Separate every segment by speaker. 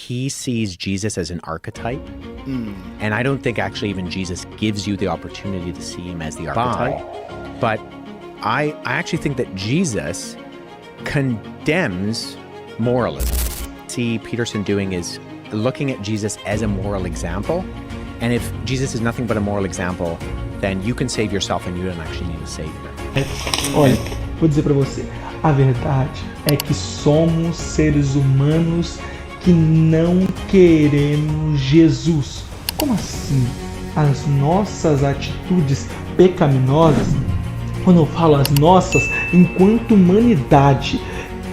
Speaker 1: he sees Jesus as an archetype. And I don't think actually even Jesus gives you the opportunity to see him as the archetype. But I actually think that Jesus condemns moralism. See Peterson doing is looking at Jesus as a moral example. And if Jesus is nothing but a moral example, then you can save yourself and you don't actually need a savior.
Speaker 2: Olha, vou dizer pra você, a verdade é que somos seres humanos que não queremos Jesus. Como assim? As nossas atitudes pecaminosas, quando eu falo as nossas, enquanto humanidade,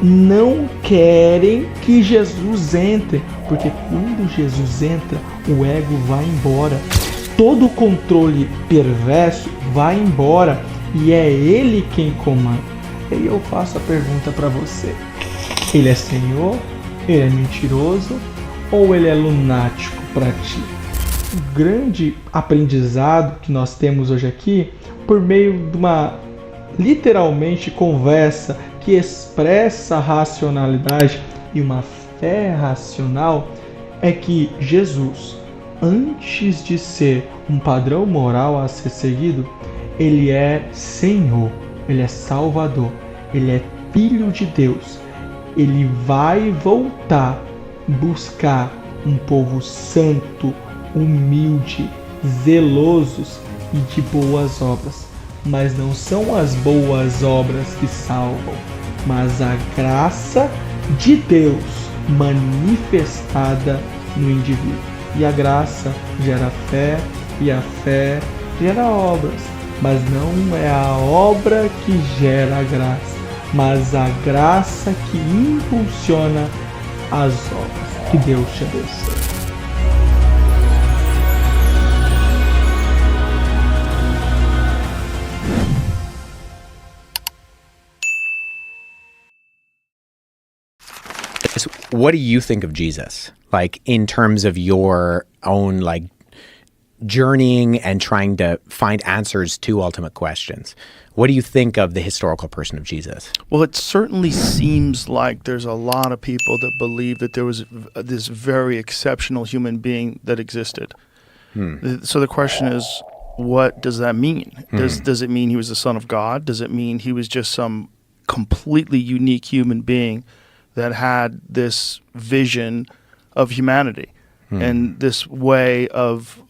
Speaker 2: não querem que Jesus entre, porque quando Jesus entra, o ego vai embora. Todo o controle perverso vai embora e é ele quem comanda. E aí eu faço a pergunta para você: ele é Senhor? Ele é mentiroso? Ou ele é lunático para ti? O grande aprendizado que nós temos hoje aqui, por meio de uma literalmente conversa que expressa a racionalidade e uma fé racional, é que Jesus, antes de ser um padrão moral a ser seguido, ele é Senhor, ele é Salvador, ele é Filho de Deus. Ele vai voltar buscar um povo santo, humilde, zelosos e de boas obras. Mas não são as boas obras que salvam, mas a graça de Deus manifestada no indivíduo. E a graça gera fé, e a fé gera obras. Mas não é a obra que gera a graça, mas a graça que impulsiona as obras. Que Deus te abençoe.
Speaker 1: What do you think of Jesus? Like in terms of your own like journeying and trying to find answers to ultimate questions. What do you think of the historical person of Jesus?
Speaker 3: Well, it certainly seems like there's a lot of people that believe that there was this very exceptional human being that existed. So the question is, what does that mean? Does it mean he was the Son of God? Does it mean he was just some completely unique human being that had this vision of humanity and this way of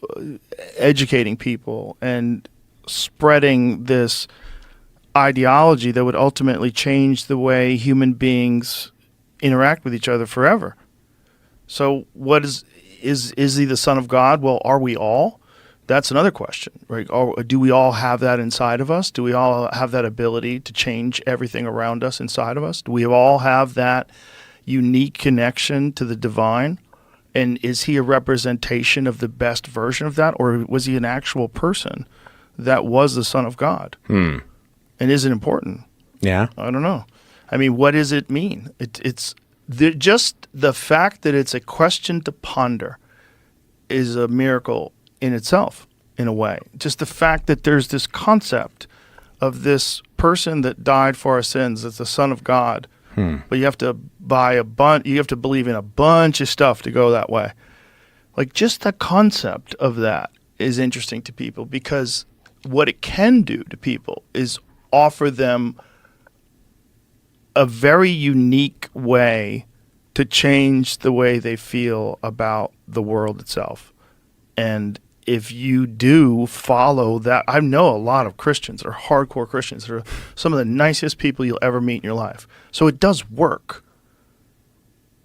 Speaker 3: educating people and spreading this ideology that would ultimately change the way human beings interact with each other forever? So what is he the Son of God? Well, are we all? That's another question, right? Do we all have that inside of us? Do we all have that ability to change everything around us inside of us? Do we all have that unique connection to the divine? And is he a representation of the best version of that? Or was he an actual person that was the Son of God? And is it important?
Speaker 1: Yeah.
Speaker 3: I don't know. I mean, what does it mean? It's just the fact that it's a question to ponder is a miracle in itself, in a way. Just the fact that there's this concept of this person that died for our sins, that's the Son of God, but you have to you have to believe in a bunch of stuff to go that way. Like just the concept of that is interesting to people, because what it can do to people is offer them a very unique way to change the way they feel about the world itself. And if you do follow that, I know a lot of Christians that are hardcore Christians that are some of the nicest people you'll ever meet in your life. So it does work.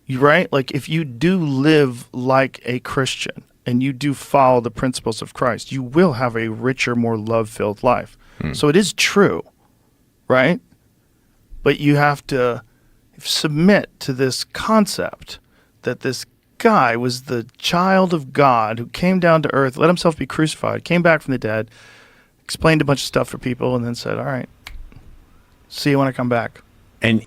Speaker 3: Right? Like if you do live like a Christian and you do follow the principles of Christ, you will have a richer, more love-filled life. So it is true, right? But you have to submit to this concept that this guy was the child of God who came down to earth, let himself be crucified, came back from the dead, explained a bunch of stuff for people, and then said, all right, see you when I come back.
Speaker 1: And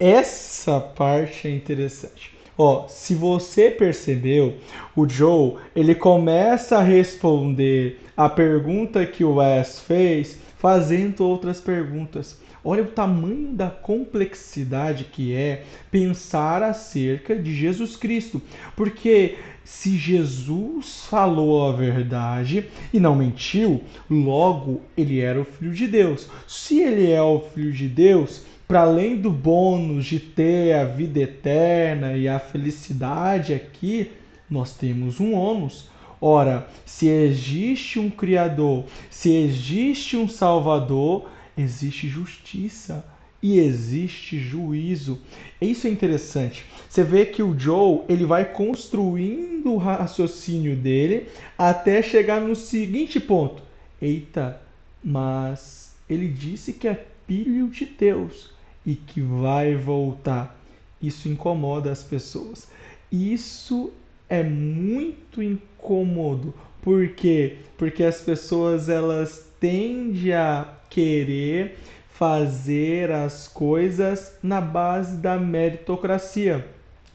Speaker 2: Essa parte é interessante. Ó, se você percebeu, o Joe, ele começa a responder a pergunta que o Wes fez, fazendo outras perguntas. Olha o tamanho da complexidade que é pensar acerca de Jesus Cristo. Porque se Jesus falou a verdade e não mentiu, logo ele era o Filho de Deus. Se ele é o Filho de Deus, para além do bônus de ter a vida eterna e a felicidade aqui, nós temos um ônus. Ora, se existe um Criador, se existe um Salvador, existe justiça e existe juízo. Isso é interessante. Você vê que o Joe, ele vai construindo o raciocínio dele até chegar no seguinte ponto. Eita, mas ele disse que é filho de Deus e que vai voltar. Isso incomoda as pessoas. Isso é muito incômodo. Por quê? Porque as pessoas elas tendem a querer fazer as coisas na base da meritocracia.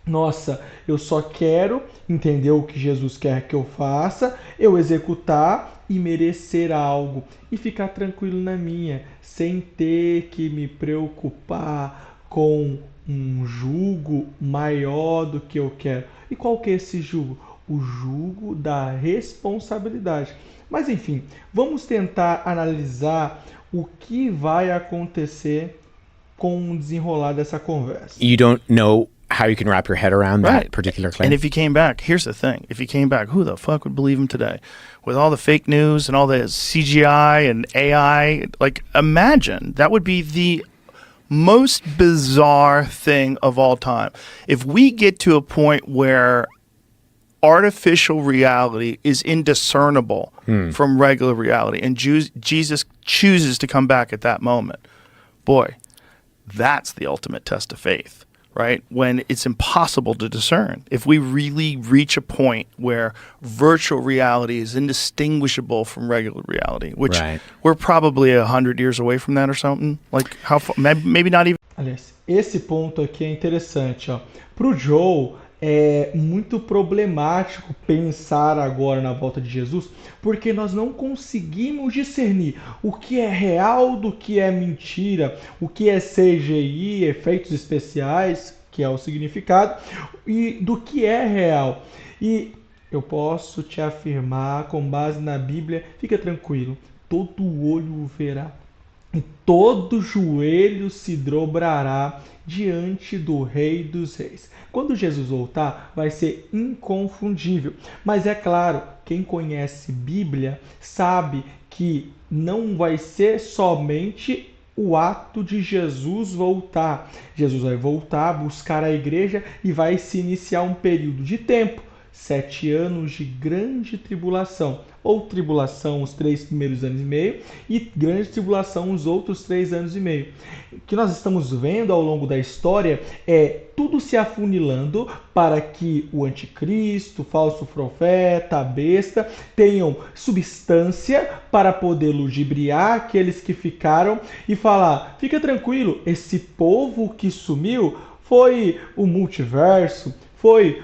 Speaker 2: Nossa, eu só quero entender o que Jesus quer que eu faça, eu executar e merecer algo e ficar tranquilo na minha, sem ter que me preocupar com um jugo maior do que eu quero. E qual que é esse jugo? O jugo da responsabilidade. Mas enfim, vamos tentar analisar o que vai acontecer com o desenrolar dessa conversa.
Speaker 1: You don't know how you can wrap your head around that
Speaker 3: Right.
Speaker 1: particular claim.
Speaker 3: And if he came back, here's the thing. If he came back, who the fuck would believe him today? With all the fake news and all the CGI and AI, like imagine that would be the most bizarre thing of all time. If we get to a point where artificial reality is indiscernible from regular reality and Jesus chooses to come back at that moment, boy, that's the ultimate test of faith, right? When it's impossible to discern. If we really reach a point where virtual reality is indistinguishable from regular reality, which
Speaker 1: Right.
Speaker 3: we're probably 100 years away from that or something, like how far, maybe not even.
Speaker 2: Aliás, esse ponto aqui é interessante, ó. Pro Joe é muito problemático pensar agora na volta de Jesus, porque nós não conseguimos discernir o que é real do que é mentira, o que é CGI, efeitos especiais, que é o significado, e do que é real. E eu posso te afirmar, com base na Bíblia, fica tranquilo, todo olho o verá. E todo joelho se dobrará diante do Rei dos Reis. Quando Jesus voltar, vai ser inconfundível. Mas é claro, quem conhece Bíblia sabe que não vai ser somente o ato de Jesus voltar. Jesus vai voltar, buscar a igreja e vai se iniciar um período de tempo. 7 anos de grande tribulação, ou tribulação os 3 primeiros anos e meio, e grande tribulação os outros 3 anos e meio. O que nós estamos vendo ao longo da história é tudo se afunilando para que o anticristo, o falso profeta, a besta, tenham substância para poder ludibriar aqueles que ficaram e falar, fica tranquilo, esse povo que sumiu foi o multiverso, foi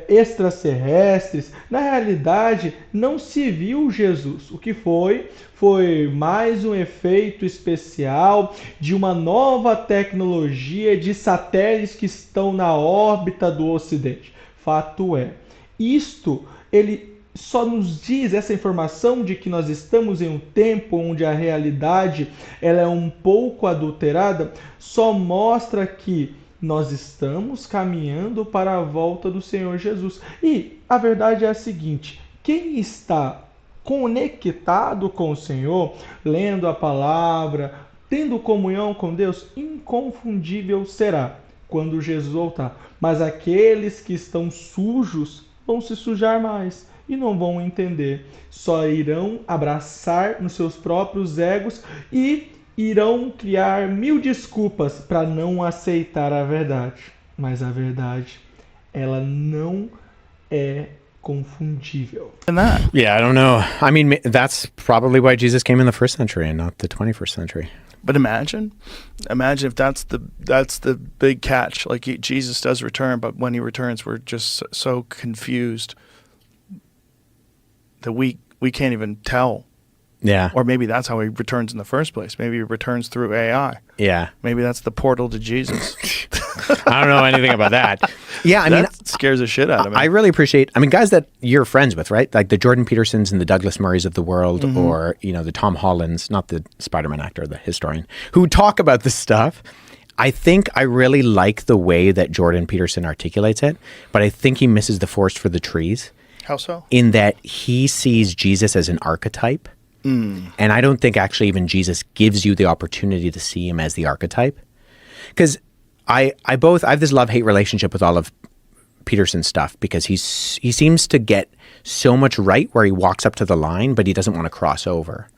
Speaker 2: extraterrestres. Na realidade, não se viu Jesus. O que foi mais um efeito especial de uma nova tecnologia de satélites que estão na órbita do Ocidente. Fato é, isto ele só nos diz essa informação de que nós estamos em um tempo onde a realidade ela é um pouco adulterada, só mostra que nós estamos caminhando para a volta do Senhor Jesus. E a verdade é a seguinte, quem está conectado com o Senhor, lendo a palavra, tendo comunhão com Deus, inconfundível será quando Jesus voltar. Mas aqueles que estão sujos vão se sujar mais e não vão entender. Só irão abraçar nos seus próprios egos e irão criar 1000 desculpas para não aceitar a verdade. Mas a verdade, ela não é confundível.
Speaker 1: Yeah, I don't know. I mean, that's probably why Jesus came in the first century and not the 21st century.
Speaker 3: But imagine if that's the big catch. Like Jesus does return, but when he returns, we're just so confused that we can't even tell.
Speaker 1: Yeah.
Speaker 3: Or maybe that's how he returns in the first place. Maybe he returns through AI.
Speaker 1: Yeah.
Speaker 3: Maybe that's the portal to Jesus.
Speaker 1: I don't know anything about that. Yeah, I mean,
Speaker 3: that scares the shit out of me.
Speaker 1: I really appreciate, guys that you're friends with, right? Like the Jordan Petersons and the Douglas Murrays of the world, or, the Tom Hollands, not the Spider-Man actor, the historian, who talk about this stuff. I think I really like the way that Jordan Peterson articulates it, but I think he misses the forest for the trees.
Speaker 3: How so?
Speaker 1: In that he sees Jesus as an archetype. And I don't think actually even Jesus gives you the opportunity to see him as the archetype. Because I have this love-hate relationship with all of Peterson's stuff, because he seems to get so much right where he walks up to the line, but he doesn't want to cross over.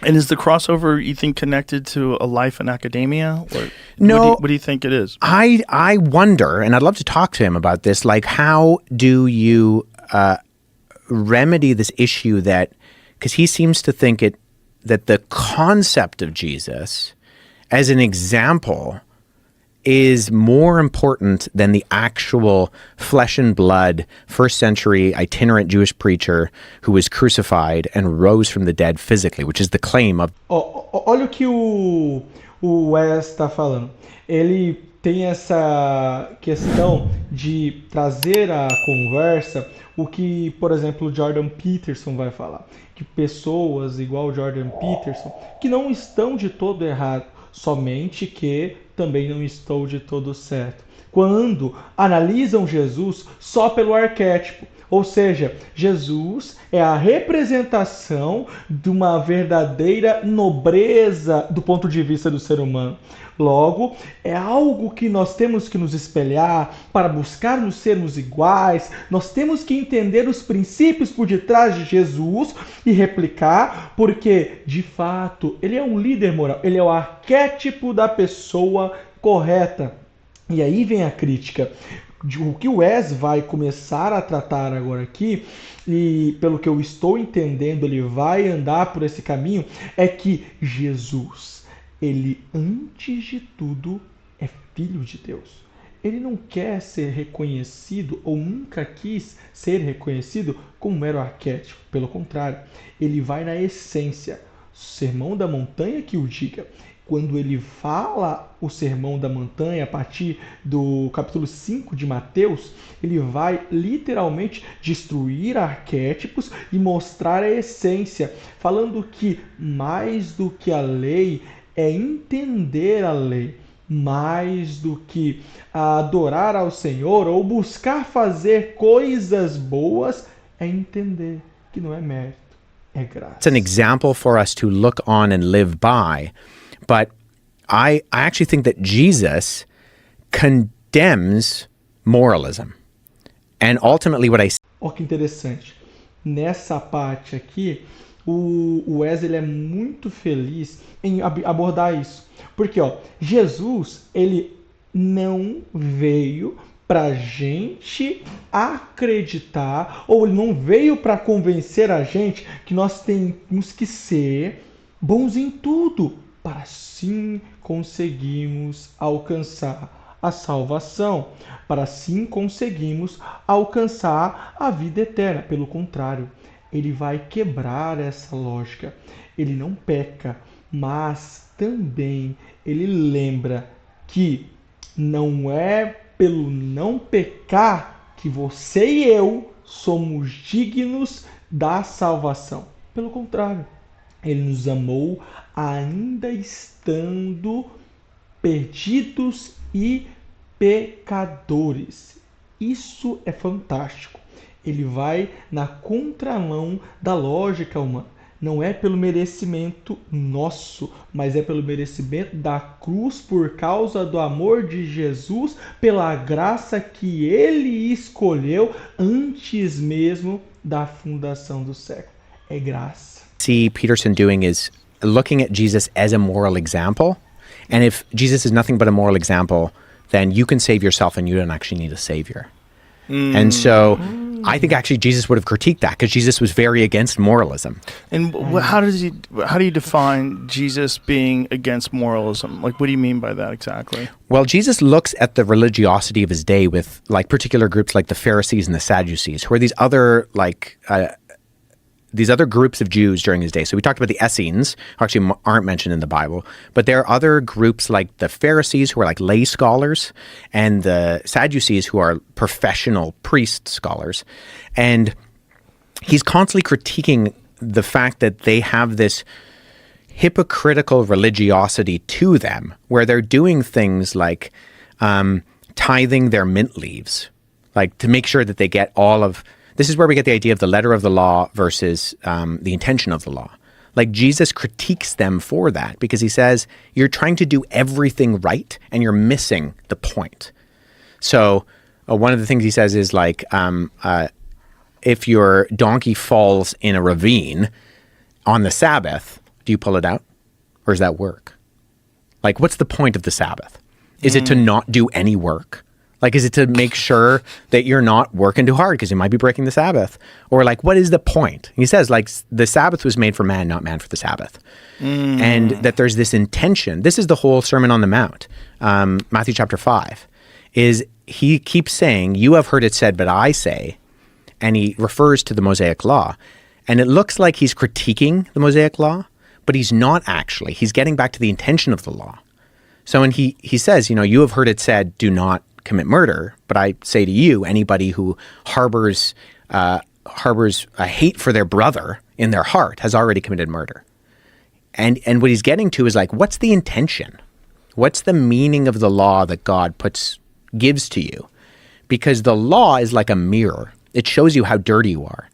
Speaker 3: And is the crossover, you think, connected to a life in academia? Or
Speaker 1: No.
Speaker 3: What do you think it is?
Speaker 1: I wonder, and I'd love to talk to him about this, like how do you remedy this issue that, because he seems to think that the concept of Jesus as an example is more important than the actual flesh and blood first century itinerant Jewish preacher who was crucified and rose from the dead physically, which is the claim of...
Speaker 2: Olha o que o Wes está falando. Ele tem essa questão de trazer à conversa o que, por exemplo, o Jordan Peterson vai falar. Que pessoas igual Jordan Peterson, que não estão de todo errado, somente que também não estão de todo certo. Quando analisam Jesus só pelo arquétipo, ou seja, Jesus é a representação de uma verdadeira nobreza do ponto de vista do ser humano. Logo, é algo que nós temos que nos espelhar para buscar nos sermos iguais. Nós temos que entender os princípios por detrás de Jesus e replicar, porque, de fato, ele é um líder moral. Ele é o arquétipo da pessoa correta. E aí vem a crítica. O que o Wes vai começar a tratar agora aqui, e pelo que eu estou entendendo, ele vai andar por esse caminho, é que Jesus, ele antes de tudo é filho de Deus. Ele não quer ser reconhecido ou nunca quis ser reconhecido como um mero arquétipo. Pelo contrário, ele vai na essência. O Sermão da Montanha que o diga. Quando ele fala o Sermão da Montanha, a partir do capítulo 5 de Mateus, ele vai literalmente destruir arquétipos e mostrar a essência, falando que mais do que a lei é entender a lei, mais do que adorar ao Senhor ou buscar fazer coisas boas, é entender que não é mérito, é graça.
Speaker 1: It's an example for us to look on and live by. But I actually think that Jesus condemns moralism. And ultimately what I...
Speaker 2: Olha que interessante. Nessa parte aqui, o Wesley é muito feliz em abordar isso. Porque Jesus, ele não veio para a gente acreditar, ou ele não veio para convencer a gente que nós temos que ser bons em tudo, para assim conseguirmos alcançar a salvação, para assim conseguirmos alcançar a vida eterna. Pelo contrário, ele vai quebrar essa lógica. Ele não peca, mas também ele lembra que não é pelo não pecar que você e eu somos dignos da salvação. Pelo contrário, ele nos amou ainda estando perdidos e pecadores. Isso é fantástico. Ele vai na contramão da lógica humana. Não é pelo merecimento nosso, mas é pelo merecimento da cruz, por causa do amor de Jesus, pela graça que ele escolheu antes mesmo da fundação do século. É graça.
Speaker 1: See Peterson doing is looking at Jesus as a moral example. And if Jesus is nothing but a moral example, then you can save yourself and you don't actually need a savior. And so I think actually Jesus would have critiqued that because Jesus was very against moralism.
Speaker 3: And how do you define Jesus being against moralism? Like, what do you mean by that exactly?
Speaker 1: Well, Jesus looks at the religiosity of his day with like particular groups like the Pharisees and the Sadducees, who are these other groups of Jews during his day. So we talked about the Essenes, who actually aren't mentioned in the Bible, but there are other groups like the Pharisees, who are like lay scholars, and the Sadducees, who are professional priest scholars. And he's constantly critiquing the fact that they have this hypocritical religiosity to them, where they're doing things like tithing their mint leaves, like to make sure that they get all of. This is where we get the idea of the letter of the law versus the intention of the law. Like Jesus critiques them for that because he says, you're trying to do everything right and you're missing the point. So one of the things he says is like, if your donkey falls in a ravine on the Sabbath, do you pull it out? Or is that work? Like, what's the point of the Sabbath? Is it to not do any work? Like, is it to make sure that you're not working too hard because you might be breaking the Sabbath? Or like, what is the point? He says, like, the Sabbath was made for man, not man for the Sabbath. And that there's this intention. This is the whole Sermon on the Mount, Matthew chapter 5, is he keeps saying, you have heard it said, but I say, and he refers to the Mosaic Law. And it looks like he's critiquing the Mosaic Law, but he's not actually. He's getting back to the intention of the law. So when he says, you have heard it said, do not commit murder, but I say to you, anybody who harbors a hate for their brother in their heart has already committed murder. And what he's getting to is like, what's the intention? What's the meaning of the law that God gives to you? Because the law is like a mirror. It shows you how dirty you are.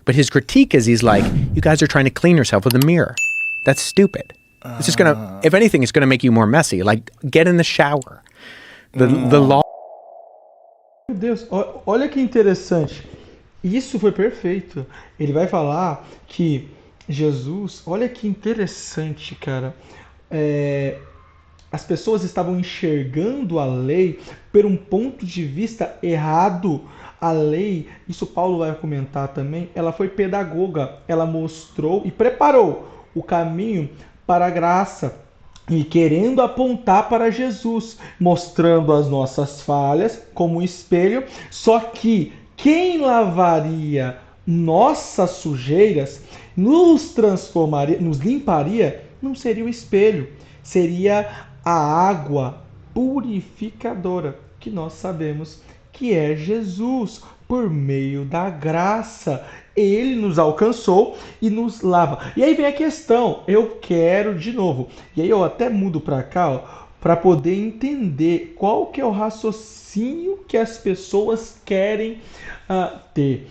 Speaker 1: But his critique is he's like, you guys are trying to clean yourself with a mirror. That's stupid. It's just gonna, if anything, it's gonna make you more messy. Like, get in the shower. The law.
Speaker 2: Meu Deus, olha que interessante. Isso foi perfeito. Ele vai falar que Jesus, olha que interessante, cara. As pessoas estavam enxergando a lei por um ponto de vista errado. A lei, isso Paulo vai comentar também, ela foi pedagoga. Ela mostrou e preparou o caminho para a graça. E querendo apontar para Jesus, mostrando as nossas falhas como um espelho, só que quem lavaria nossas sujeiras, nos transformaria, nos limparia, não seria o espelho, seria a água purificadora, que nós sabemos que é Jesus, por meio da graça. Ele nos alcançou e nos lava. E aí vem a questão, eu quero de novo. E aí eu até mudo para cá, para poder entender qual que é o raciocínio que as pessoas querem ter.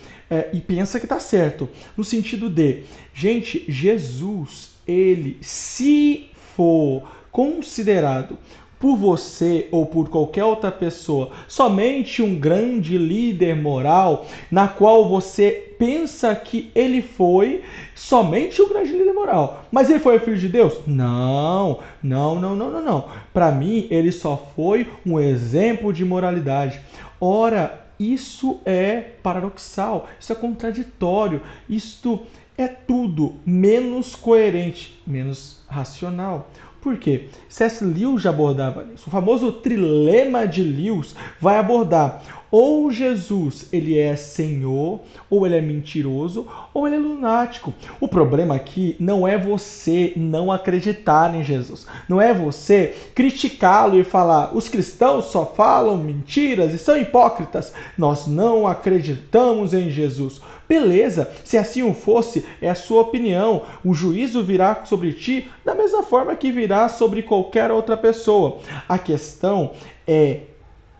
Speaker 2: E pensa que tá certo. No sentido de, gente, Jesus, ele, se for considerado por você ou por qualquer outra pessoa somente um grande líder moral, na qual você pensa que ele foi somente um grande líder moral, mas ele foi o Filho de Deus? Não. Para mim, ele só foi um exemplo de moralidade. Ora, isso é paradoxal, isso é contraditório, isto é tudo menos coerente, menos racional. Por quê? C.S. Lewis já abordava isso. O famoso trilema de Lewis vai abordar ou Jesus ele é Senhor, ou ele é mentiroso, ou ele é lunático. O problema aqui não é você não acreditar em Jesus. Não é você criticá-lo e falar, os cristãos só falam mentiras e são hipócritas. Nós não acreditamos em Jesus. Beleza, se assim o fosse, é a sua opinião. O juízo virá sobre ti da mesma forma que virá sobre qualquer outra pessoa. A questão é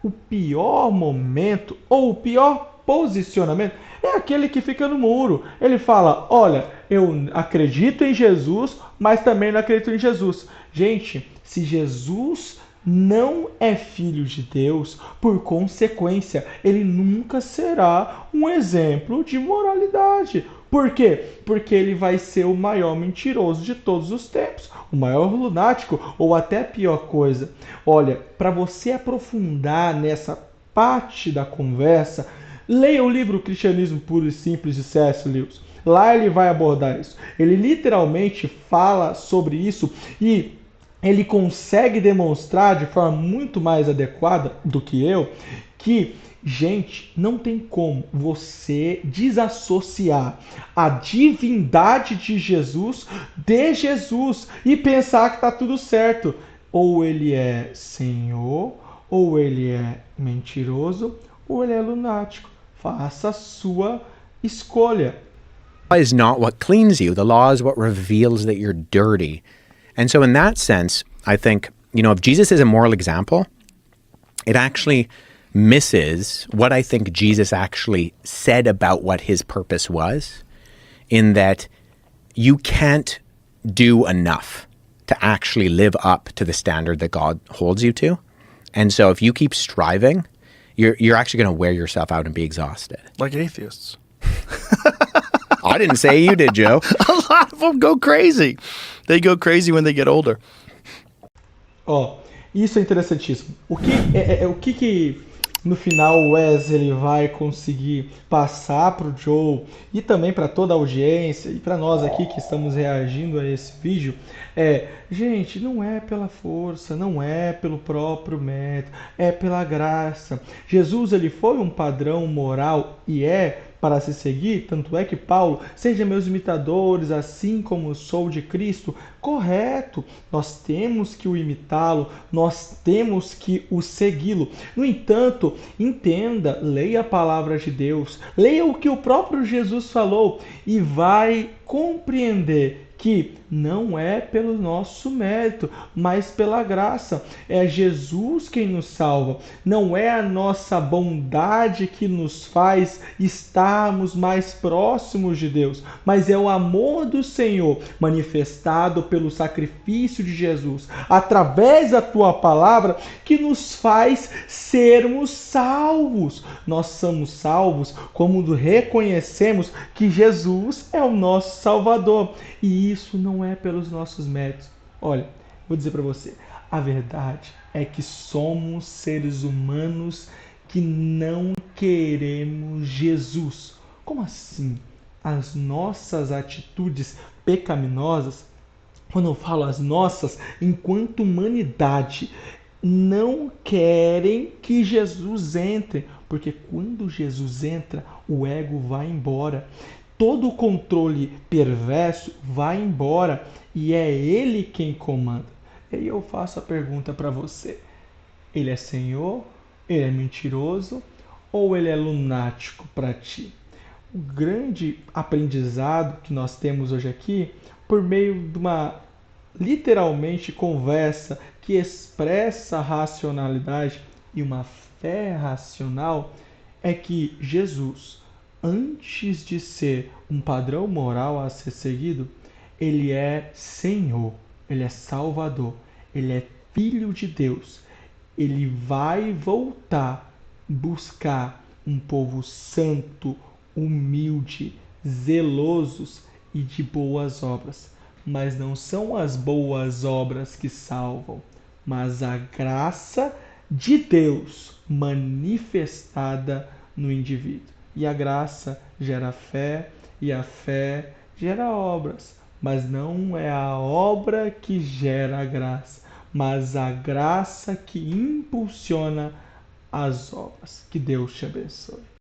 Speaker 2: o pior momento ou o pior posicionamento é aquele que fica no muro. Ele fala, olha, eu acredito em Jesus, mas também não acredito em Jesus. Gente, se Jesus não é filho de Deus, por consequência, ele nunca será um exemplo de moralidade. Por quê? Porque ele vai ser o maior mentiroso de todos os tempos, o maior lunático, ou até pior coisa. Olha, para você aprofundar nessa parte da conversa, Leia o livro Cristianismo Puro e Simples de C.S. Lewis. Lá ele vai abordar isso. Ele literalmente fala sobre isso e ele consegue demonstrar de forma muito mais adequada do que eu que, gente, não tem como você desassociar a divindade de Jesus e pensar que está tudo certo. Ou ele é Senhor, ou ele é mentiroso, ou ele é lunático. Faça a sua escolha.
Speaker 1: The law is not what cleans you. The law is what reveals that you're dirty. And so in that sense, I think, if Jesus is a moral example, it actually misses what I think Jesus actually said about what his purpose was, in that you can't do enough to actually live up to the standard that God holds you to. And so if you keep striving, you're actually going to wear yourself out and be exhausted.
Speaker 3: Like atheists.
Speaker 1: I didn't say you did, Joe.
Speaker 3: A lot of them go crazy. They go crazy when they get older.
Speaker 2: Isso é interessantíssimo. O que no final o Wesley vai conseguir passar para o Joe e também para toda a audiência e para nós aqui que estamos reagindo a esse vídeo gente, não é pela força, não é pelo próprio mérito, é pela graça. Jesus, ele foi um padrão moral e para se seguir, tanto é que Paulo, seja meus imitadores, assim como sou de Cristo, correto, nós temos que o imitá-lo, nós temos que o segui-lo. No entanto, entenda, leia a palavra de Deus, leia o que o próprio Jesus falou e vai compreender que não é pelo nosso mérito, mas pela graça. É Jesus quem nos salva. Não é a nossa bondade que nos faz estarmos mais próximos de Deus, mas é o amor do Senhor manifestado pelo sacrifício de Jesus, através da tua palavra, que nos faz sermos salvos. Nós somos salvos quando reconhecemos que Jesus é o nosso Salvador. E isso não é pelos nossos méritos. Olha, vou dizer para você, a verdade é que somos seres humanos que não queremos Jesus. Como assim? As nossas atitudes pecaminosas, quando eu falo as nossas, enquanto humanidade, não querem que Jesus entre, porque quando Jesus entra, o ego vai embora. Todo o controle perverso vai embora e é ele quem comanda. E aí eu faço a pergunta para você. Ele é Senhor? Ele é mentiroso? Ou ele é lunático para ti? O grande aprendizado que nós temos hoje aqui, por meio de uma, literalmente, conversa que expressa a racionalidade e uma fé racional, é que Jesus, antes de ser um padrão moral a ser seguido, ele é Senhor, ele é Salvador, ele é Filho de Deus. Ele vai voltar buscar um povo santo, humilde, zelosos e de boas obras. Mas não são as boas obras que salvam, mas a graça de Deus manifestada no indivíduo. E a graça gera fé, e a fé gera obras. Mas não é a obra que gera a graça, mas a graça que impulsiona as obras. Que Deus te abençoe.